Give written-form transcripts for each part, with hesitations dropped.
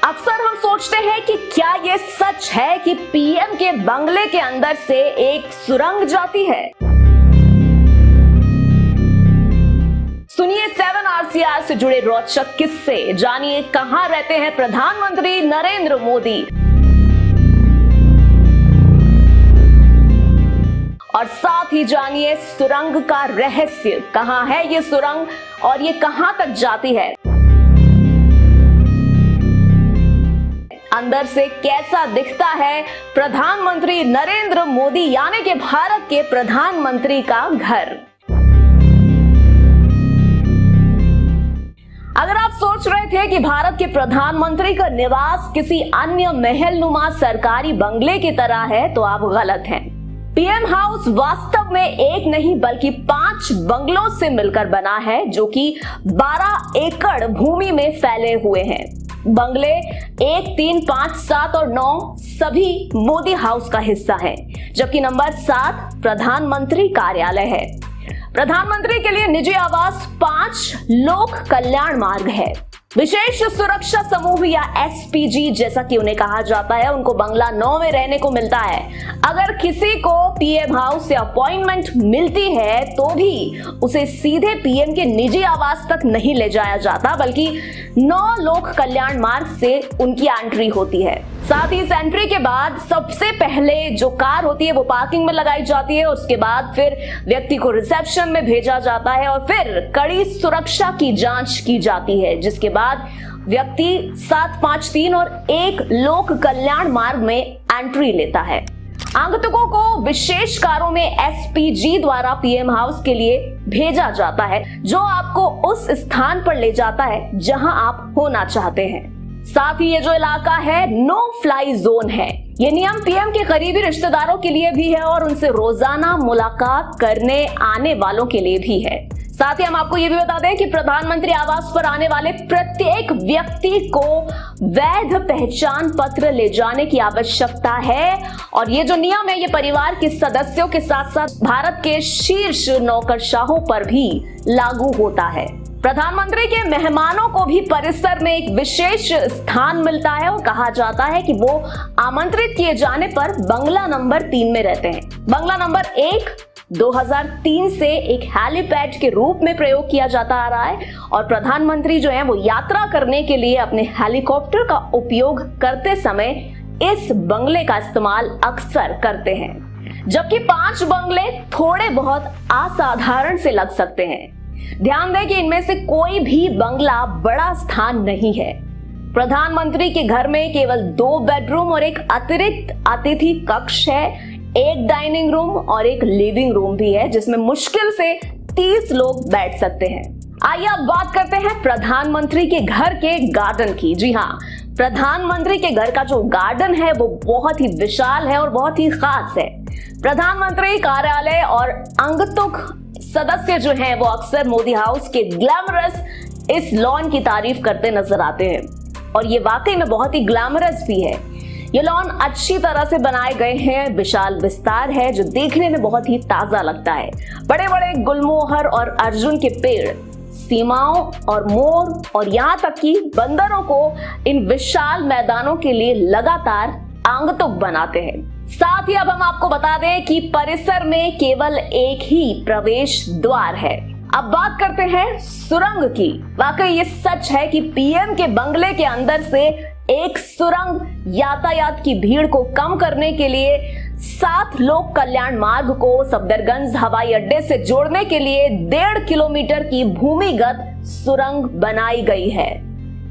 अक्सर हम सोचते हैं कि क्या ये सच है कि पीएम के बंगले के अंदर से एक सुरंग जाती है। सुनिए 7 RCR से जुड़े रोचक किस्से, जानिए कहां रहते हैं प्रधानमंत्री नरेंद्र मोदी और साथ ही जानिए सुरंग का रहस्य, कहां है ये सुरंग और ये कहां तक जाती है, अंदर से कैसा दिखता है प्रधानमंत्री नरेंद्र मोदी यानी कि भारत के प्रधानमंत्री का घर। अगर आप सोच रहे थे कि भारत के प्रधानमंत्री का निवास किसी अन्य महलनुमा सरकारी बंगले की तरह है तो आप गलत हैं। पीएम हाउस वास्तव में एक नहीं बल्कि 5 बंगलों से मिलकर बना है जो कि 12 एकड़ भूमि में फैले हुए हैं। बंगले 1, 3, 5, 7 और 9 सभी मोदी हाउस का हिस्सा है, जबकि नंबर 7 प्रधानमंत्री कार्यालय है। प्रधानमंत्री के लिए निजी आवास 5 लोक कल्याण मार्ग है। विशेष सुरक्षा समूह या एसपीजी जैसा कि उन्हें कहा जाता है, उनको बंगला 9 में रहने को मिलता है। अगर किसी को पीएम हाउस से अपॉइंटमेंट मिलती है तो भी उसे सीधे पीएम के निजी आवास तक नहीं ले जाया जाता, बल्कि 9 लोक कल्याण मार्ग से उनकी एंट्री होती है। साथ ही इस एंट्री के बाद सबसे पहले जो कार होती है वो पार्किंग में लगाई जाती है, उसके बाद फिर व्यक्ति को रिसेप्शन में भेजा जाता है और फिर कड़ी सुरक्षा की जांच की जाती है, जिसके बाद व्यक्ति 753 और 1 लोक कल्याण मार्ग में एंट्री लेता है। आगंतुकों को विशेष कारों में एसपीजी द्वारा पीएम हाउस के लिए भेजा जाता है, जो आपको उस स्थान पर ले जाता है जहां आप होना चाहते हैं। साथ ही ये जो इलाका है नो फ्लाई जोन है। ये नियम पीएम के करीबी रिश्तेदारों के लिए भी है और उनसे रोजाना मुलाकात करने आने वालों के लिए भी है। साथ ही हम आपको ये भी बता दें कि प्रधानमंत्री आवास पर आने वाले प्रत्येक व्यक्ति को वैध पहचान पत्र ले जाने की आवश्यकता है और ये जो नियम है ये परिवार के सदस्यों के साथ साथ भारत के शीर्ष नौकरशाहों पर भी लागू होता है। प्रधानमंत्री के मेहमानों को भी परिसर में एक विशेष स्थान मिलता है और कहा जाता है कि वो आमंत्रित किए जाने पर बंगला नंबर 3 में रहते हैं। बंगला नंबर 1 2003 से एक हेलीपैड के रूप में प्रयोग किया जाता आ रहा है और प्रधानमंत्री जो है वो यात्रा करने के लिए अपने हेलीकॉप्टर का उपयोग करते समय इस बंगले का इस्तेमाल अक्सर करते हैं, जबकि 5 बंगले थोड़े बहुत असाधारण से लग सकते हैं। ध्यान दें कि इनमें से कोई भी बंगला बड़ा स्थान नहीं है। प्रधानमंत्री के घर में केवल 2 बेडरूम और एक अतिरिक्त अतिथि कक्ष है, एक डाइनिंग रूम और एक लिविंग रूम भी है जिसमें मुश्किल से 30 लोग बैठ सकते हैं। आइए अब बात करते हैं प्रधानमंत्री के घर के गार्डन की। जी हाँ, प्रधानमंत्री के घर का जो गार्डन है वो बहुत ही विशाल है और बहुत ही खास है। प्रधानमंत्री कार्यालय और आगंतुक सदस्य जो हैं वो अक्सर मोदी हाउस के ग्लैमरस इस लॉन की तारीफ करते नजर आते हैं और ये वाकई में बहुत ही ग्लैमरस भी है। ये लॉन अच्छी तरह से बनाए गए हैं, विशाल विस्तार है जो देखने में बहुत ही ताजा लगता है। बड़े बड़े गुलमोहर और अर्जुन के पेड़, सीमाओं और मोर और यहाँ तक कि बंदरों को इन विशाल मैदानों के लिए लगातार आगंतुक बनाते हैं। साथ ही अब हम आपको बता दें कि परिसर में केवल एक ही प्रवेश द्वार है। अब बात करते हैं सुरंग की। वाकई ये सच है कि पीएम के बंगले के अंदर से एक सुरंग यातायात की भीड़ को कम करने के लिए 7 लोक कल्याण मार्ग को सफदरगंज हवाई अड्डे से जोड़ने के लिए 1.5 किलोमीटर की भूमिगत सुरंग बनाई गई है।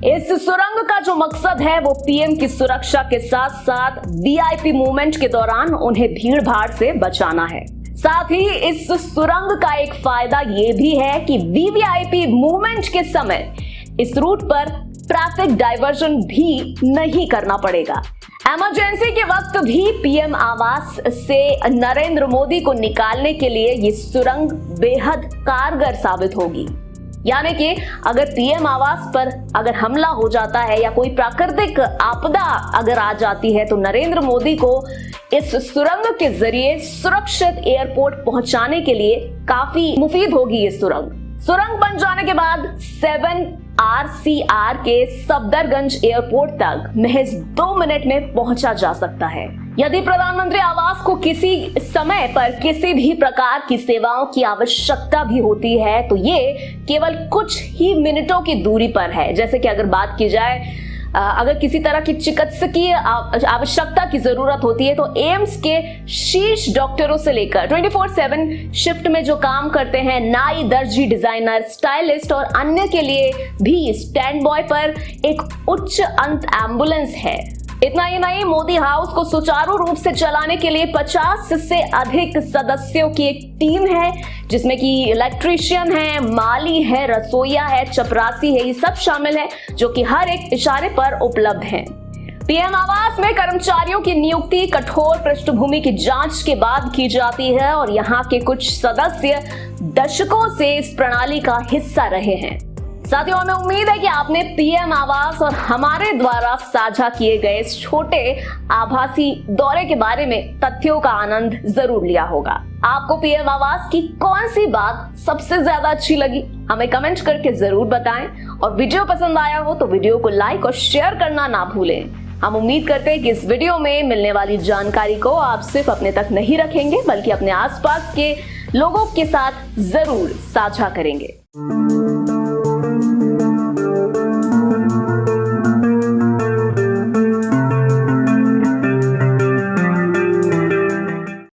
इस सुरंग का जो मकसद है वो पीएम की सुरक्षा के साथ साथ वीआईपी मूवमेंट के दौरान उन्हें भीड़ भाड़ से बचाना है। साथ ही इस सुरंग का एक फायदा ये भी है कि वीवीआईपी मूवमेंट के समय इस रूट पर ट्रैफिक डाइवर्जन भी नहीं करना पड़ेगा। इमरजेंसी के वक्त भी पीएम आवास से नरेंद्र मोदी को निकालने के लिए ये सुरंग बेहद कारगर साबित होगी। यानी कि अगर पीएम आवास पर अगर हमला हो जाता है या कोई प्राकृतिक आपदा अगर आ जाती है तो नरेंद्र मोदी को इस सुरंग के जरिए सुरक्षित एयरपोर्ट पहुंचाने के लिए काफी मुफीद होगी ये सुरंग। सुरंग बन जाने के बाद 7 RCR के सफदरगंज एयरपोर्ट तक महज 2 मिनट में पहुंचा जा सकता है। यदि प्रधानमंत्री आवास को किसी समय पर किसी भी प्रकार की सेवाओं की आवश्यकता भी होती है तो ये केवल कुछ ही मिनटों की दूरी पर है। जैसे कि अगर बात की जाए, अगर किसी तरह की चिकित्सकीय आवश्यकता की जरूरत होती है तो एम्स के शीर्ष डॉक्टरों से लेकर 24/7 शिफ्ट में जो काम करते हैं, नाई, दर्जी, डिजाइनर, स्टाइलिस्ट और अन्य के लिए भी स्टैंड बाय पर एक उच्च अंत एम्बुलेंस है। इतना ही नहीं, मोदी हाउस को सुचारू रूप से चलाने के लिए 50 से अधिक सदस्यों की एक टीम है, जिसमें कि इलेक्ट्रीशियन है, माली है, रसोईया है, चपरासी है, ये सब शामिल है जो कि हर एक इशारे पर उपलब्ध हैं। पीएम आवास में कर्मचारियों की नियुक्ति कठोर पृष्ठभूमि की जांच के बाद की जाती है और यहाँ के कुछ सदस्य दशकों से इस प्रणाली का हिस्सा रहे हैं। साथियों, हमें उम्मीद है कि आपने पीएम आवास और हमारे द्वारा साझा किए गए इस छोटे आभासी दौरे के बारे में तथ्यों का आनंद जरूर लिया होगा। आपको पीएम आवास की कौन सी बात सबसे ज्यादा अच्छी लगी, हमें कमेंट करके जरूर बताएं और वीडियो पसंद आया हो तो वीडियो को लाइक और शेयर करना ना भूलें। हम उम्मीद करते हैं कि इस वीडियो में मिलने वाली जानकारी को आप सिर्फ अपने तक नहीं रखेंगे बल्कि अपने आसपास के लोगों के साथ जरूर साझा करेंगे।